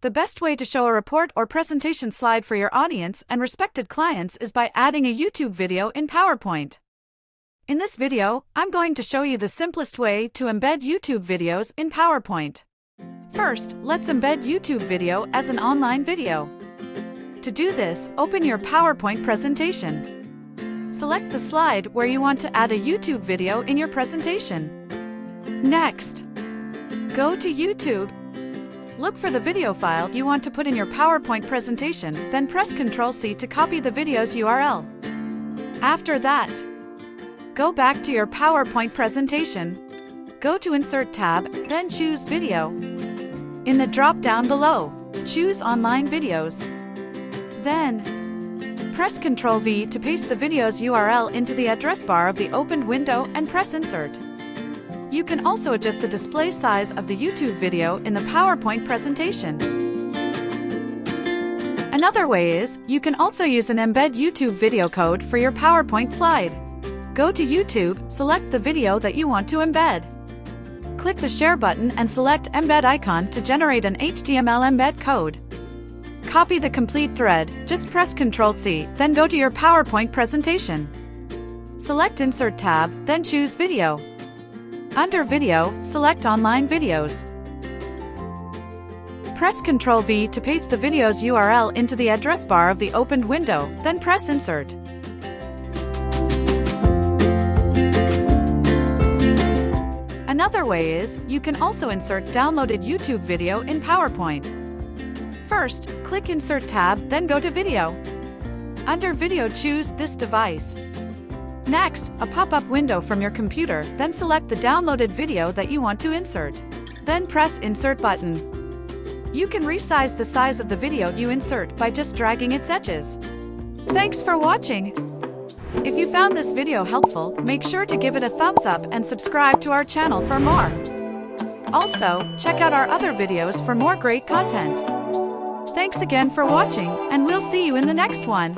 The best way to show a report or presentation slide for your audience and respected clients is by adding a YouTube video in PowerPoint. In this video, I'm going to show you the simplest way to embed YouTube videos in PowerPoint. First, let's embed YouTube video as an online video. To do this, open your PowerPoint presentation. Select the slide where you want to add a YouTube video in your presentation. Next, go to YouTube. Look for the video file you want to put in your PowerPoint presentation, then press Ctrl+C to copy the video's URL. After that, go back to your PowerPoint presentation. Go to Insert tab, then choose Video. In the drop-down below, choose Online Videos. Then, press Ctrl+V to paste the video's URL into the address bar of the opened window and press Insert. You can also adjust the display size of the YouTube video in the PowerPoint presentation. Another way is, you can also use an embed YouTube video code for your PowerPoint slide. Go to YouTube, select the video that you want to embed. Click the Share button and select Embed icon to generate an HTML embed code. Copy the complete thread, just press Ctrl+C, then go to your PowerPoint presentation. Select Insert tab, then choose Video. Under Video, select Online Videos. Press Ctrl+V to paste the video's URL into the address bar of the opened window, then press Insert. Another way is, you can also insert downloaded YouTube video in PowerPoint. First, click Insert tab, then go to Video. Under Video, choose This Device. Next, a pop-up window from your computer, then select the downloaded video that you want to insert. Then press Insert button. You can resize the size of the video you insert by just dragging its edges. Thanks for watching! If you found this video helpful, make sure to give it a thumbs up and subscribe to our channel for more. Also, check out our other videos for more great content. Thanks again for watching, and we'll see you in the next one.